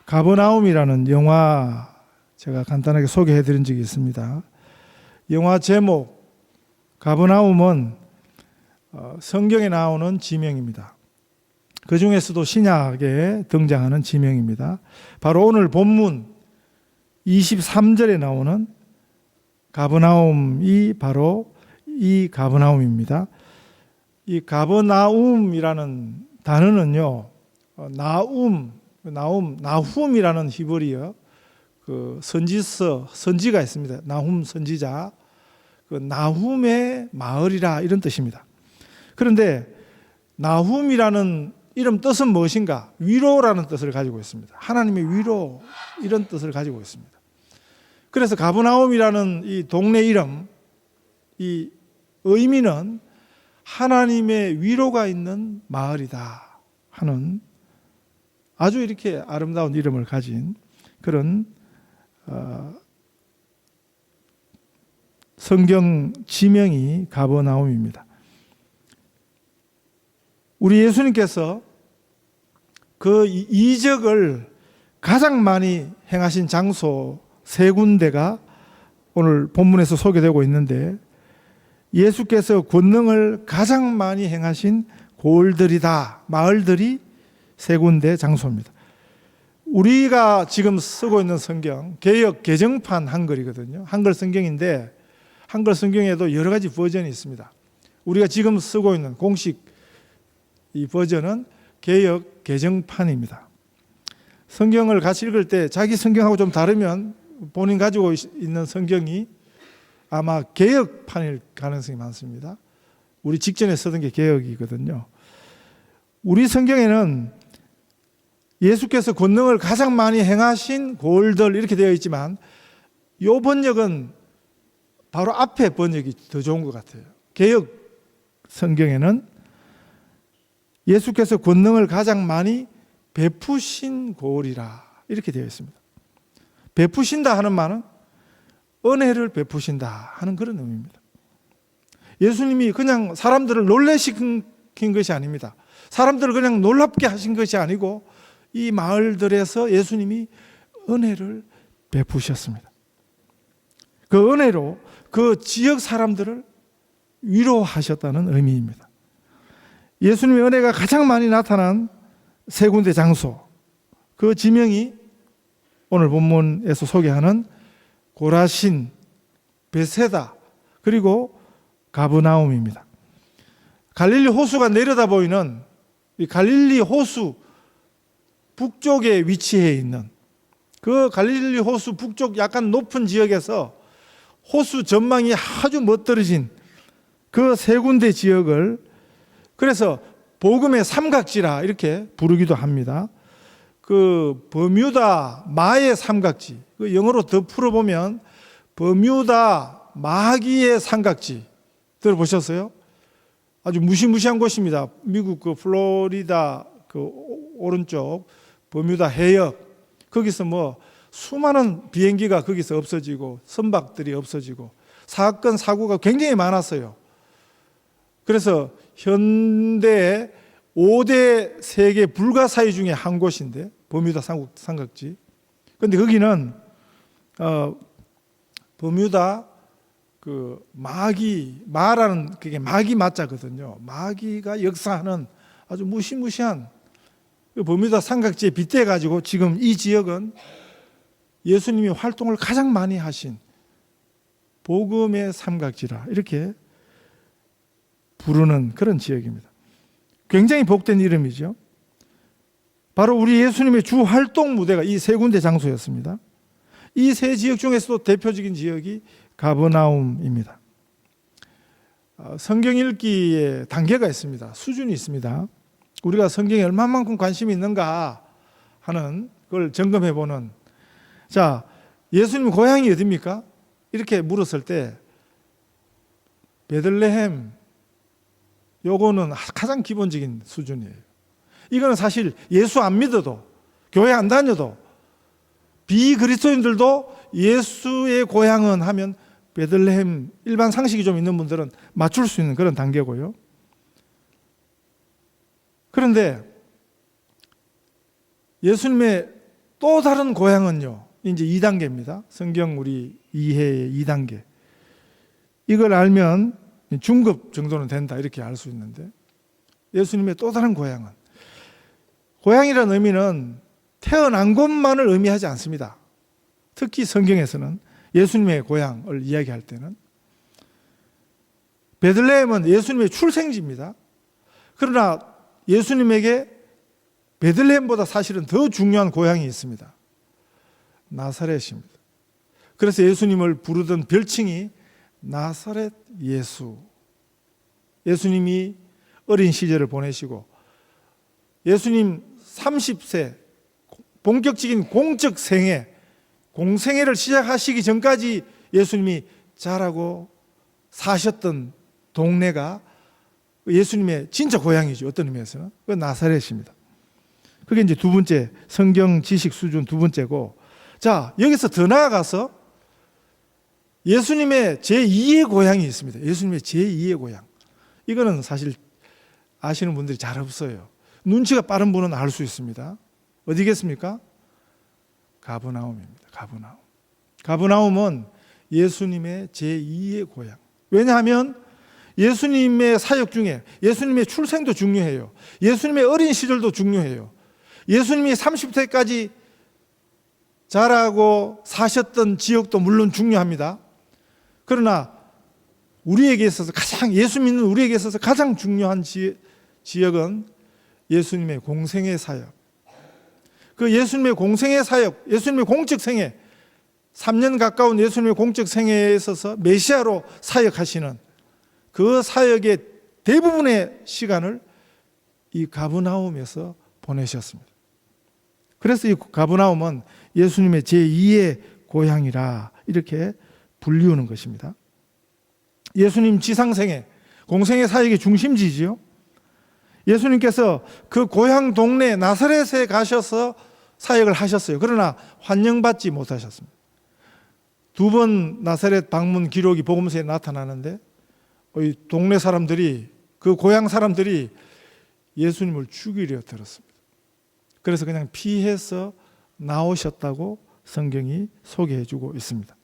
가버나움이라는 영화 제가 간단하게 소개해 드린 적이 있습니다. 영화 제목 가버나움은 성경에 나오는 지명입니다. 그 중에서도 신약에 등장하는 지명입니다. 바로 오늘 본문 23절에 나오는 가버나움이 바로 이 가버나움입니다. 이 가버나움이라는 단어는요, 나훔이라는 히브리어 그 선지가 있습니다. 나훔 선지자, 그 나훔의 마을이라 이런 뜻입니다. 그런데 나훔이라는 이름 뜻은 무엇인가? 위로라는 뜻을 가지고 있습니다. 하나님의 위로, 이런 뜻을 가지고 있습니다. 그래서 가버나움이라는 이 동네 이름, 이 의미는 하나님의 위로가 있는 마을이다 하는 아주 이렇게 아름다운 이름을 가진 그런 성경 지명이 가버나움입니다. 우리 예수님께서 그 이적을 가장 많이 행하신 장소 세 군데가 오늘 본문에서 소개되고 있는데, 예수께서 권능을 가장 많이 행하신 고을들이다, 마을들이 세 군데 장소입니다. 우리가 지금 쓰고 있는 성경, 개역 개정판 한글이거든요. 한글 성경인데 한글 성경에도 여러 가지 버전이 있습니다. 우리가 지금 쓰고 있는 공식 이 버전은 개역 개정판입니다. 성경을 같이 읽을 때 자기 성경하고 좀 다르면 본인 가지고 있는 성경이 아마 개역판일 가능성이 많습니다. 우리 직전에 쓰던 게 개역이거든요. 우리 성경에는 예수께서 권능을 가장 많이 행하신 고을들 이렇게 되어 있지만, 이 번역은 바로 앞에 번역이 더 좋은 것 같아요. 개역 성경에는 예수께서 권능을 가장 많이 베푸신 고을이라 이렇게 되어 있습니다. 베푸신다 하는 말은 은혜를 베푸신다 하는 그런 의미입니다. 예수님이 그냥 사람들을 놀래시킨 것이 아닙니다. 사람들을 그냥 놀랍게 하신 것이 아니고 이 마을들에서 예수님이 은혜를 베푸셨습니다. 그 은혜로 그 지역 사람들을 위로하셨다는 의미입니다. 예수님의 은혜가 가장 많이 나타난 세 군데 장소, 그 지명이 오늘 본문에서 소개하는 고라신, 베세다, 그리고 가버나움입니다. 갈릴리 호수가 내려다 보이는 이 갈릴리 호수 북쪽에 위치해 있는 그 갈릴리 호수 북쪽 약간 높은 지역에서 호수 전망이 아주 멋들어진 그 세 군데 지역을 그래서 복음의 삼각지라 이렇게 부르기도 합니다. 그 버뮤다 마의 삼각지, 그 영어로 더 풀어보면 버뮤다 마귀의 삼각지 들어보셨어요? 아주 무시무시한 곳입니다. 미국 그 플로리다 그 오른쪽 버뮤다 해역, 거기서 뭐 수많은 비행기가 거기서 없어지고 선박들이 없어지고 사건 사고가 굉장히 많았어요. 그래서 현대의 5대 세계 불가사의 중에 한 곳인데 버뮤다 삼각지. 그런데 거기는 버뮤다 그 마라는 그게 마귀 마자거든요. 마귀가 역사하는 아주 무시무시한 그 버뮤다 삼각지에 빗대 가지고 지금 이 지역은 예수님이 활동을 가장 많이 하신 복음의 삼각지라 이렇게 부르는 그런 지역입니다. 굉장히 복된 이름이죠. 바로 우리 예수님의 주 활동 무대가 이 세 군데 장소였습니다. 이 세 지역 중에서도 대표적인 지역이 가버나움입니다. 성경 읽기에 단계가 있습니다. 수준이 있습니다. 우리가 성경에 얼마만큼 관심이 있는가 하는 걸 점검해보는, 자, 예수님 고향이 어디입니까? 이렇게 물었을 때 베들레헴, 요거는 가장 기본적인 수준이에요. 이거는 사실 예수 안 믿어도, 교회 안 다녀도, 비그리스도인들도 예수의 고향은 하면 베들레헴, 일반 상식이 좀 있는 분들은 맞출 수 있는 그런 단계고요. 그런데 예수님의 또 다른 고향은요, 이제 2단계입니다. 성경 우리 이해의 2단계. 이걸 알면 중급 정도는 된다, 이렇게 알 수 있는데, 예수님의 또 다른 고향은, 고향이라는 의미는 태어난 곳만을 의미하지 않습니다. 특히 성경에서는 예수님의 고향을 이야기할 때는 베들레헴은 예수님의 출생지입니다. 그러나 예수님에게 베들레헴보다 사실은 더 중요한 고향이 있습니다. 나사렛입니다. 그래서 예수님을 부르던 별칭이 나사렛 예수. 예수님이 어린 시절을 보내시고 예수님 30세 본격적인 공적 생애, 공생애를 시작하시기 전까지 예수님이 자라고 사셨던 동네가 예수님의 진짜 고향이죠. 어떤 의미에서는. 그 나사렛입니다. 그게 이제 두 번째, 성경 지식 수준 두 번째고, 자, 여기서 더 나아가서 예수님의 제2의 고향이 있습니다. 예수님의 제2의 고향. 이거는 사실 아시는 분들이 잘 없어요. 눈치가 빠른 분은 알 수 있습니다. 어디겠습니까? 가버나움입니다. 가버나움. 가버나움은 예수님의 제2의 고향. 왜냐하면 예수님의 사역 중에 예수님의 출생도 중요해요. 예수님의 어린 시절도 중요해요. 예수님이 30세까지 자라고 사셨던 지역도 물론 중요합니다. 그러나 우리에게 있어서 예수 믿는 우리에게 있어서 가장 중요한 지역은 예수님의 공생의 사역. 그 예수님의 공생의 사역, 예수님의 공적 생애, 3년 가까운 예수님의 공적 생애에 있어서 메시아로 사역하시는 그 사역의 대부분의 시간을 이 가버나움에서 보내셨습니다. 그래서 이 가버나움은 예수님의 제2의 고향이라 이렇게 불리우는 것입니다. 예수님 지상생애, 공생의 사역의 중심지지요. 예수님께서 그 고향 동네 나사렛에 가셔서 사역을 하셨어요. 그러나 환영받지 못하셨습니다. 2번 나사렛 방문 기록이 복음서에 나타나는데 이 동네 사람들이, 그 고향 사람들이 예수님을 죽이려 들었습니다. 그래서 그냥 피해서 나오셨다고 성경이 소개해주고 있습니다.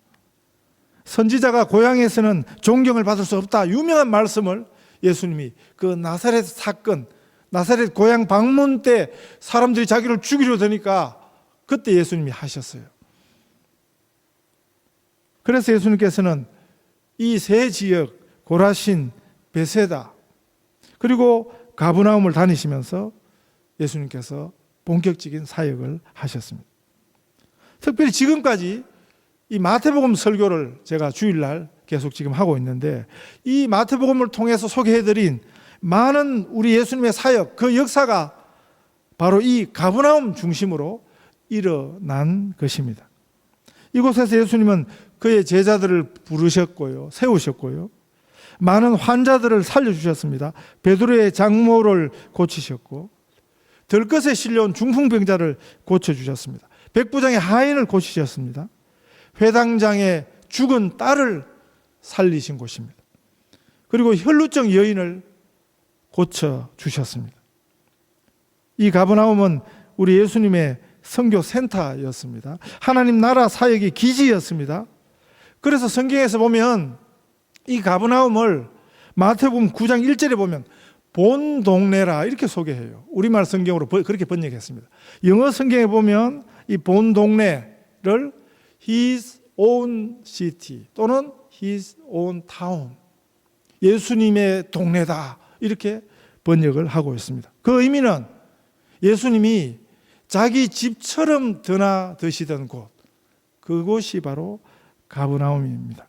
선지자가 고향에서는 존경을 받을 수 없다, 유명한 말씀을 예수님이 그 나사렛 사건, 나사렛 고향 방문 때 사람들이 자기를 죽이려 드니까 그때 예수님이 하셨어요. 그래서 예수님께서는 이 세 지역, 고라신, 베세다, 그리고 가버나움을 다니시면서 예수님께서 본격적인 사역을 하셨습니다. 특별히 지금까지 이 마태복음 설교를 제가 주일날 계속 지금 하고 있는데, 이 마태복음을 통해서 소개해드린 많은 우리 예수님의 사역, 그 역사가 바로 이 가버나움 중심으로 일어난 것입니다. 이곳에서 예수님은 그의 제자들을 부르셨고요, 세우셨고요, 많은 환자들을 살려주셨습니다. 베드로의 장모를 고치셨고, 들것에 실려온 중풍병자를 고쳐주셨습니다. 백부장의 하인을 고치셨습니다. 회당장의 죽은 딸을 살리신 곳입니다. 그리고 혈루증 여인을 고쳐주셨습니다. 이 가버나움은 우리 예수님의 선교 센터였습니다. 하나님 나라 사역의 기지였습니다. 그래서 성경에서 보면 이 가버나움을 마태복음 9장 1절에 보면 본 동네라 이렇게 소개해요. 우리말 성경으로 그렇게 번역했습니다. 영어 성경에 보면 이 본 동네를 His own city 또는 His own town, 예수님의 동네다 이렇게 번역을 하고 있습니다. 그 의미는 예수님이 자기 집처럼 드나드시던 곳, 그곳이 바로 가버나움입니다.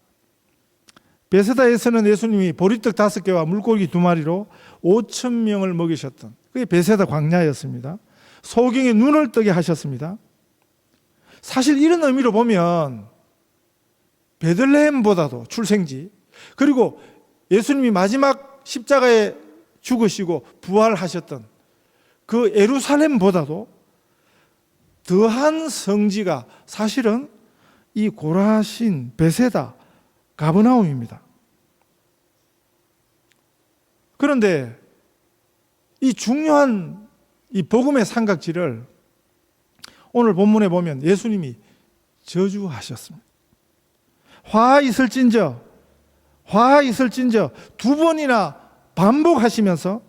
베세다에서는 예수님이 보리떡 5개와 물고기 2마리로 5,000명을 먹이셨던, 그게 베세다 광야였습니다. 소경의 눈을 뜨게 하셨습니다. 사실 이런 의미로 보면 베들레헴보다도 출생지, 그리고 예수님이 마지막 십자가에 죽으시고 부활하셨던 그 예루살렘보다도 더한 성지가 사실은 이 고라신, 베세다, 가버나움입니다. 그런데 이 중요한 이 복음의 삼각지를 오늘 본문에 보면 예수님이 저주하셨습니다. 화 있을진저 두 번이나 반복하시면서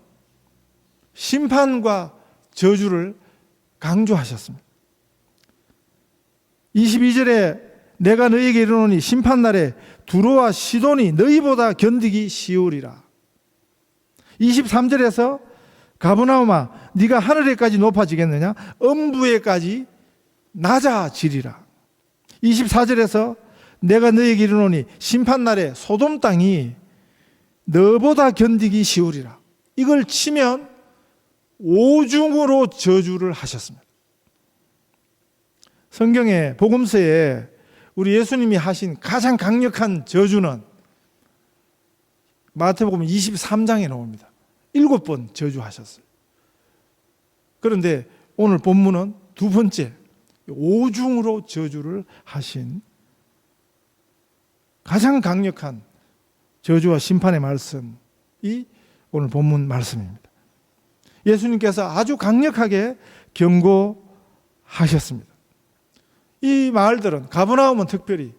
심판과 저주를 강조하셨습니다. 22절에 내가 너희에게 이르노니 심판날에 두로와 시돈이 너희보다 견디기 쉬우리라. 23절에서 가버나움아 네가 하늘에까지 높아지겠느냐? 음부에까지 낮아지리라. 24절에서 내가 너희에게 이르노니 심판날에 소돔 땅이 너보다 견디기 쉬우리라. 이걸 치면 오중으로 저주를 하셨습니다. 성경의 복음서에 우리 예수님이 하신 가장 강력한 저주는 마태복음 23장에 나옵니다. 7번 저주하셨어요. 그런데 오늘 본문은 두 번째 오중으로 저주를 하신 가장 강력한 저주와 심판의 말씀이 오늘 본문 말씀입니다. 예수님께서 아주 강력하게 경고하셨습니다. 이 마을들은, 가버나움은 특별히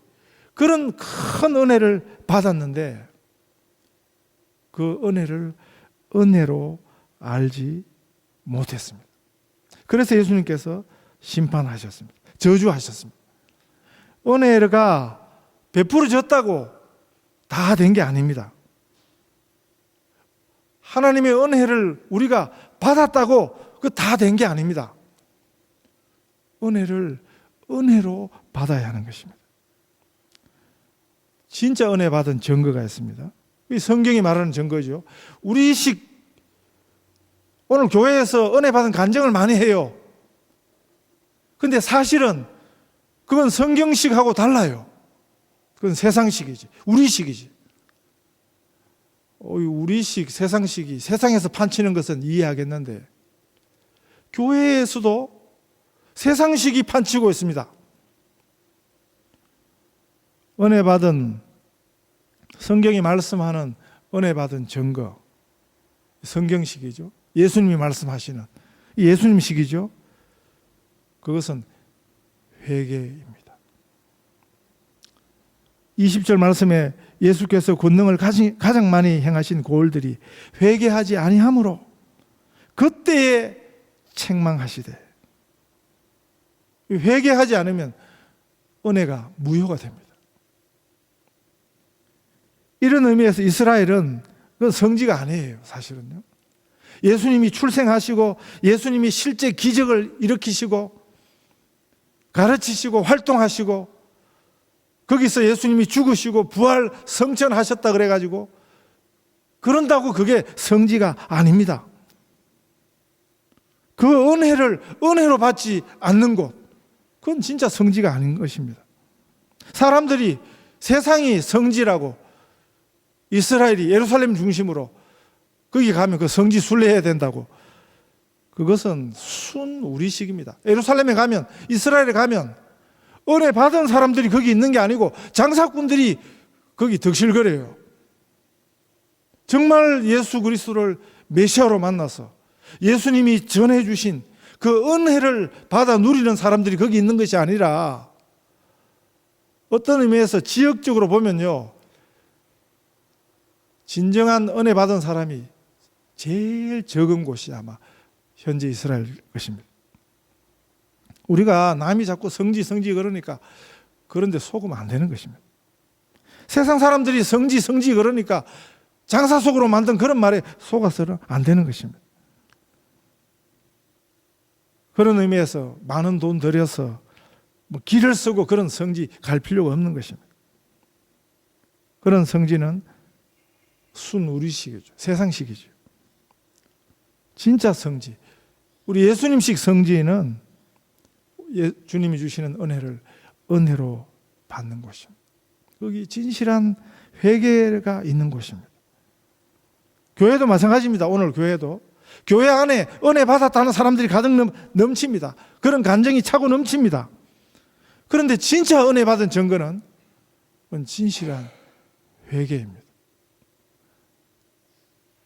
그런 큰 은혜를 받았는데 그 은혜를 은혜로 알지 못했습니다. 그래서 예수님께서 심판하셨습니다. 저주하셨습니다. 은혜가 베풀어졌다고 다 된 게 아닙니다. 하나님의 은혜를 우리가 받았다고 그 다 된 게 아닙니다. 은혜를 은혜로 받아야 하는 것입니다. 진짜 은혜 받은 증거가 있습니다. 이 성경이 말하는 증거죠. 우리식 오늘 교회에서 은혜 받은 간증을 많이 해요. 근데 사실은 그건 성경식하고 달라요. 그건 세상식이지. 우리식이지. 우리식, 세상식이 세상에서 판치는 것은 이해하겠는데 교회에서도 세상식이 판치고 있습니다. 은혜 받은, 성경이 말씀하는 은혜 받은 증거, 성경식이죠. 예수님이 말씀하시는 예수님식이죠. 그것은 회개입니다. 20절 말씀에 예수께서 권능을 가장 많이 행하신 고을들이 회개하지 아니하므로 그때에 책망하시되, 회개하지 않으면 은혜가 무효가 됩니다. 이런 의미에서 이스라엘은 그건 성지가 아니에요, 사실은요. 예수님이 출생하시고 예수님이 실제 기적을 일으키시고 가르치시고 활동하시고 거기서 예수님이 죽으시고 부활 성천하셨다 그래가지고 그런다고 그게 성지가 아닙니다. 그 은혜를 은혜로 받지 않는 곳, 그건 진짜 성지가 아닌 것입니다. 사람들이 세상이 성지라고, 이스라엘이 예루살렘 중심으로 거기 가면 그 성지 순례해야 된다고, 그것은 순 우리식입니다. 예루살렘에 가면, 이스라엘에 가면 은혜 받은 사람들이 거기 있는 게 아니고 장사꾼들이 거기 덕실거려요. 정말 예수 그리스도를 메시아로 만나서 예수님이 전해주신 그 은혜를 받아 누리는 사람들이 거기 있는 것이 아니라, 어떤 의미에서 지역적으로 보면요, 진정한 은혜 받은 사람이 제일 적은 곳이 아마 현재 이스라엘 것입니다. 우리가 남이 자꾸 성지 그러니까 그런데 속으면 안 되는 것입니다. 세상 사람들이 성지 그러니까 장사 속으로 만든 그런 말에 속아서는 안 되는 것입니다. 그런 의미에서 많은 돈 들여서 길을 쓰고 그런 성지 갈 필요가 없는 것입니다. 그런 성지는 순우리식이죠. 세상식이죠. 진짜 성지, 우리 예수님식 성지는 주님이 주시는 은혜를 은혜로 받는 곳입니다. 거기 진실한 회개가 있는 곳입니다. 교회도 마찬가지입니다. 오늘 교회도 교회 안에 은혜 받았다는 사람들이 가득 넘칩니다. 그런 감정이 차고 넘칩니다. 그런데 진짜 은혜 받은 증거는 진실한 회개입니다.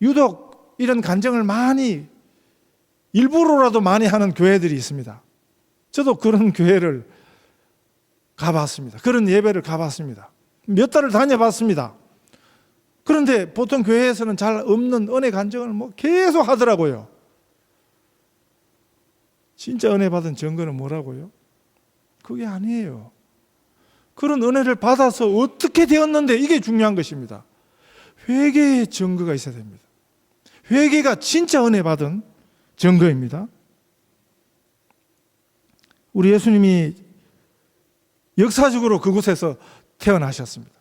유독 이런 간증을 많이, 일부러라도 많이 하는 교회들이 있습니다. 저도 그런 교회를 가봤습니다. 그런 예배를 가봤습니다. 몇 달을 다녀봤습니다. 그런데 보통 교회에서는 잘 없는 은혜 간증을 뭐 계속 하더라고요. 진짜 은혜 받은 증거는 뭐라고요? 그게 아니에요. 그런 은혜를 받아서 어떻게 되었는데 이게 중요한 것입니다. 회개의 증거가 있어야 됩니다. 회개가 진짜 은혜 받은 증거입니다. 우리 예수님이 역사적으로 그곳에서 태어나셨습니다.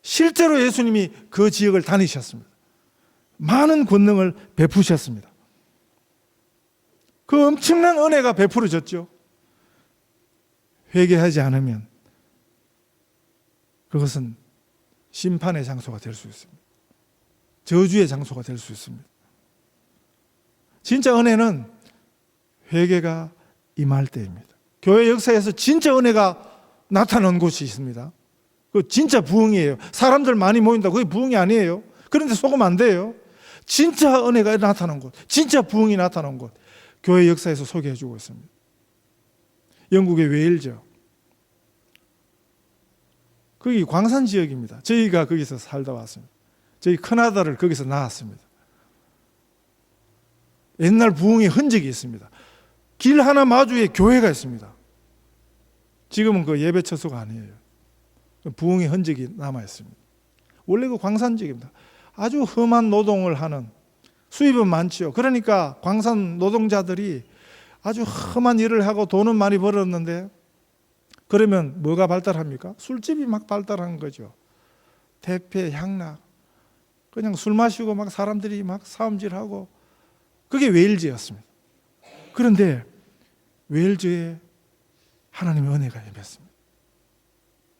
실제로 예수님이 그 지역을 다니셨습니다. 많은 권능을 베푸셨습니다. 그 엄청난 은혜가 베풀어졌죠. 회개하지 않으면 그것은 심판의 장소가 될 수 있습니다. 저주의 장소가 될 수 있습니다. 진짜 은혜는 회개가 임할 때입니다. 교회 역사에서 진짜 은혜가 나타난 곳이 있습니다. 그 진짜 부흥이에요. 사람들 많이 모인다. 그게 부흥이 아니에요. 그런데 속으면 안 돼요. 진짜 은혜가 나타난 곳, 진짜 부흥이 나타난 곳, 교회 역사에서 소개해주고 있습니다. 영국의 웨일즈, 거기 광산 지역입니다. 저희가 거기서 살다 왔습니다. 저희 큰아들을 거기서 낳았습니다. 옛날 부흥의 흔적이 있습니다. 길 하나 마주에 교회가 있습니다. 지금은 그 예배 처소가 아니에요. 부흥의 흔적이 남아 있습니다. 원래 그 광산 지역입니다. 아주 험한 노동을 하는, 수입은 많지요. 그러니까 광산 노동자들이 아주 험한 일을 하고 돈은 많이 벌었는데, 그러면 뭐가 발달합니까? 술집이 막 발달한 거죠. 대패, 향락, 그냥 술 마시고 막 사람들이 막 싸움질하고, 그게 웨일즈였습니다. 그런데 웨일즈에 하나님의 은혜가 임했습니다.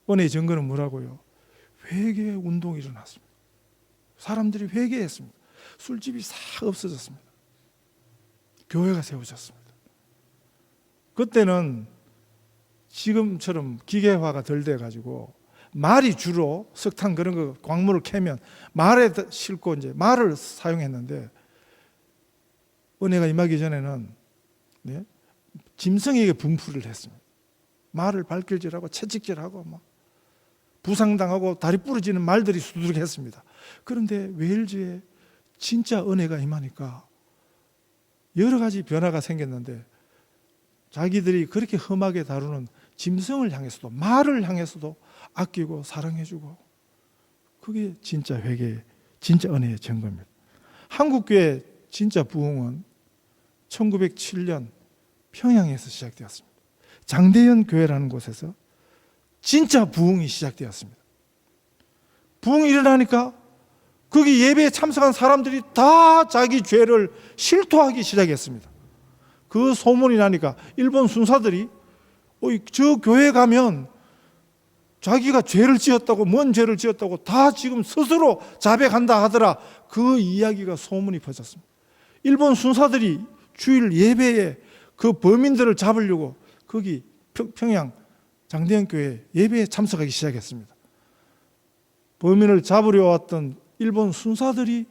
은혜의 증거는 뭐라고요? 회개 운동이 일어났습니다. 사람들이 회개했습니다. 술집이 싹 없어졌습니다. 교회가 세워졌습니다. 그때는 지금처럼 기계화가 덜 돼가지고 말이 주로 석탄 그런 거 광물을 캐면 말에 싣고 이제 말을 사용했는데, 은혜가 임하기 전에는 짐승에게 분풀이를 했습니다. 말을 발길질하고 채찍질하고 막 부상당하고 다리 부러지는 말들이 수두룩했습니다. 그런데 웨일즈에 진짜 은혜가 임하니까 여러 가지 변화가 생겼는데, 자기들이 그렇게 험하게 다루는 짐승을 향해서도, 말을 향해서도 아끼고 사랑해주고, 그게 진짜 회개, 진짜 은혜의 증거입니다. 한국교회 진짜 부흥은 1907년 평양에서 시작되었습니다. 장대현 교회라는 곳에서 진짜 부흥이 시작되었습니다. 부흥이 일어나니까 거기 예배에 참석한 사람들이 다 자기 죄를 실토하기 시작했습니다. 그 소문이 나니까 일본 순사들이 저 교회 가면 자기가 죄를 지었다고, 뭔 죄를 지었다고 다 지금 스스로 자백한다 하더라. 그 이야기가 소문이 퍼졌습니다. 일본 순사들이 주일 예배에 그 범인들을 잡으려고 거기 평양 장대현 교회 예배에 참석하기 시작했습니다. 범인을 잡으려 왔던 일본 순사들이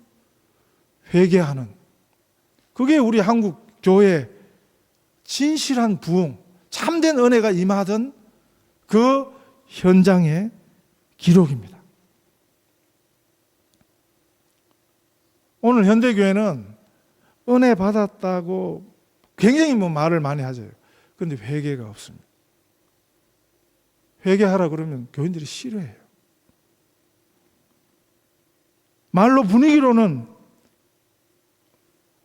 회개하는, 그게 우리 한국 교회의 진실한 부흥, 참된 은혜가 임하던 그 현장의 기록입니다. 오늘 현대교회는 은혜 받았다고 굉장히 말을 많이 하죠. 그런데 회개가 없습니다. 회개하라 그러면 교인들이 싫어해요. 말로 분위기로는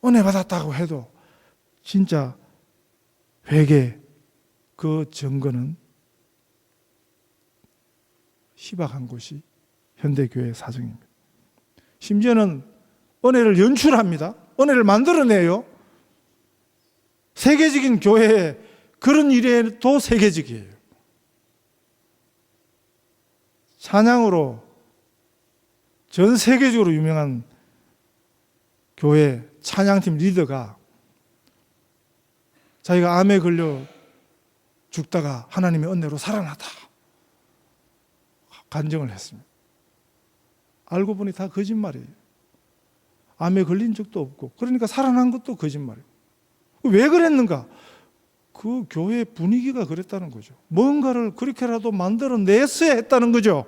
은혜 받았다고 해도 진짜 회개, 그 증거는 희박한 곳이 현대교회의 사정입니다. 심지어는 은혜를 연출합니다. 은혜를 만들어내요. 세계적인 교회에 그런 일에도 세계적이에요. 찬양으로 전 세계적으로 유명한 교회 찬양팀 리더가 자기가 암에 걸려 죽다가 하나님의 은혜로 살아났다 간증을 했습니다. 알고 보니 다 거짓말이에요. 암에 걸린 적도 없고, 그러니까 살아난 것도 거짓말이에요. 왜 그랬는가? 그 교회 분위기가 그랬다는 거죠. 뭔가를 그렇게라도 만들어냈어야 했다는 거죠.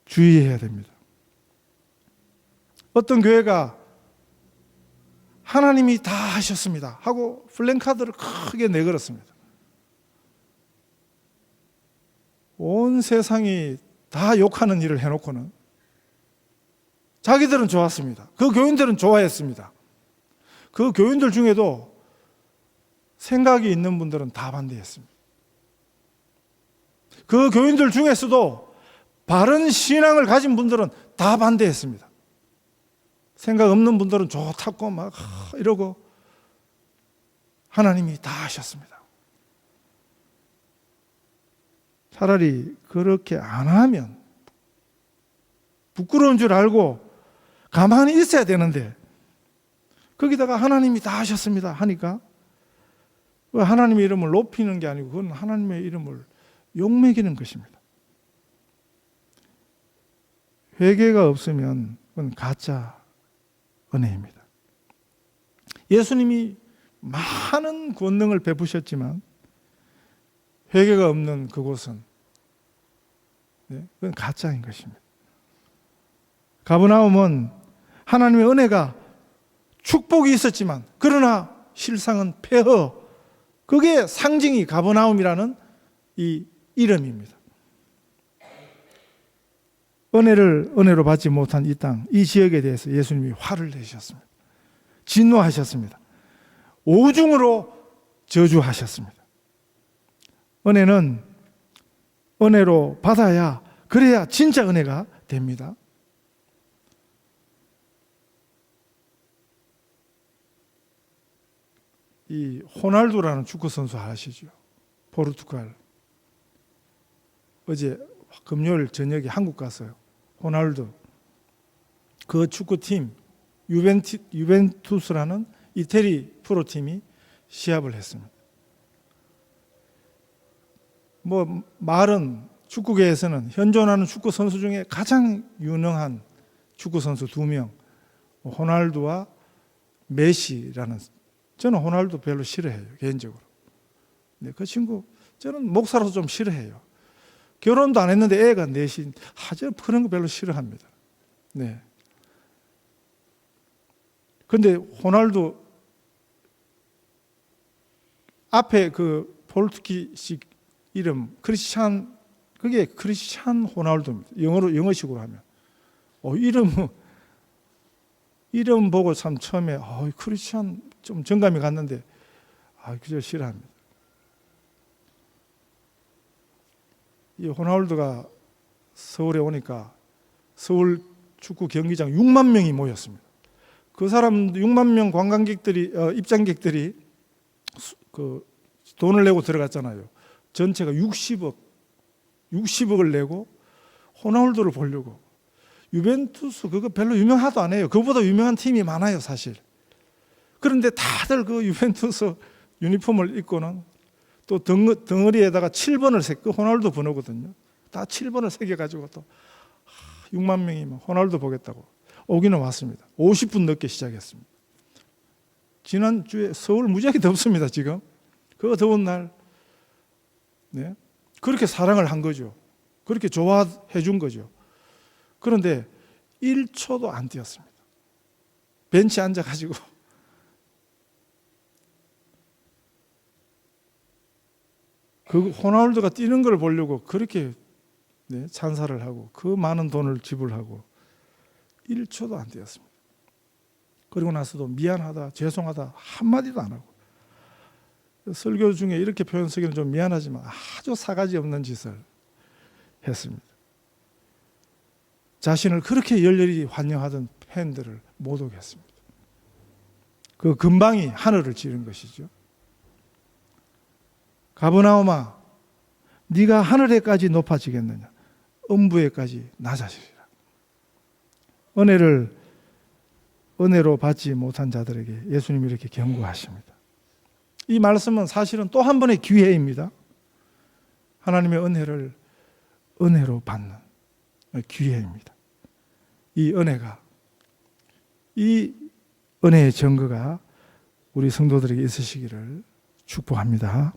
주의해야 됩니다. 어떤 교회가 하나님이 다 하셨습니다 하고 플랜카드를 크게 내걸었습니다. 온 세상이 다 욕하는 일을 해놓고는 자기들은 좋았습니다. 그 교인들은 좋아했습니다. 그 교인들 중에도 생각이 있는 분들은 다 반대했습니다. 그 교인들 중에서도 바른 신앙을 가진 분들은 다 반대했습니다. 생각 없는 분들은 좋다고 막 이러고 하나님이 다 하셨습니다. 차라리 그렇게 안 하면 부끄러운 줄 알고 가만히 있어야 되는데 거기다가 하나님이 다 하셨습니다 하니까 하나님의 이름을 높이는 게 아니고 그건 하나님의 이름을 욕먹이는 것입니다. 회개가 없으면 그건 가짜 은혜입니다. 예수님이 많은 권능을 베푸셨지만 회개가 없는 그곳은 그건 가짜인 것입니다. 가버나움은 하나님의 은혜가 축복이 있었지만 그러나 실상은 폐허, 그게 상징이 가버나움이라는 이 이름입니다. 은혜로 받지 못한 이 땅, 이 지역에 대해서 예수님이 화를 내셨습니다. 진노하셨습니다. 오중으로 저주하셨습니다. 은혜는 은혜로 받아야, 그래야 진짜 은혜가 됩니다. 이 호날두라는 축구 선수 아시죠? 포르투갈. 어제 금요일 저녁에 한국 갔어요. 호날두. 그 축구팀 유벤투스라는 이태리 프로팀이 시합을 했습니다. 말은 축구계에서는 현존하는 축구 선수 중에 가장 유능한 축구 선수 2명, 호날두와 메시라는. 저는 호날두 별로 싫어해요, 개인적으로. 네, 그 친구 저는 목사로서 좀 싫어해요. 결혼도 안 했는데 애가 넷인, 그런 거 별로 싫어합니다. 네. 근데 호날두 앞에 그 포르투기식 이름 크리스찬, 그게 크리스찬 호날두입니다. 영어식으로 하면. 이름 보고 참 처음에 크리스찬 좀 정감이 갔는데 그저 싫어합니다. 이 호날두가 서울에 오니까 서울 축구 경기장 6만 명이 모였습니다. 그 사람 6만 명 관광객들이 입장객들이 그 돈을 내고 들어갔잖아요. 전체가 60억을 내고 호날두를 보려고. 유벤투스 그거 별로 유명하도 안 해요. 그보다 유명한 팀이 많아요, 사실. 그런데 다들 그 유벤투스 유니폼을 입고는 또 덩어리에다가 7번을 그 호날두 번호거든요. 다 7번을 새겨가지고 또 6만 명이 호날두 보겠다고 오기는 왔습니다. 50분 늦게 시작했습니다. 지난주에 서울 무지하게 덥습니다, 지금. 그 더운 날. 네. 그렇게 사랑을 한 거죠. 그렇게 좋아해 준 거죠. 그런데 1초도 안 뛰었습니다. 벤치에 앉아가지고 그 호날두가 뛰는 걸 보려고 그렇게 찬사를 하고 그 많은 돈을 지불하고 1초도 안 뛰었습니다. 그리고 나서도 미안하다, 죄송하다 한마디도 안 하고, 설교 중에 이렇게 표현 쓰기는 좀 미안하지만 아주 사가지 없는 짓을 했습니다. 자신을 그렇게 열렬히 환영하던 팬들을 못 오게 했습니다. 그 근방이 하늘을 찌른 것이죠. 가버나움아, 네가 하늘에까지 높아지겠느냐? 음부에까지 낮아지리라. 은혜로 받지 못한 자들에게 예수님이 이렇게 경고하십니다. 이 말씀은 사실은 또 한 번의 기회입니다. 하나님의 은혜로 받는 기회입니다. 이 은혜가 이 은혜의 증거가 우리 성도들에게 있으시기를 축복합니다.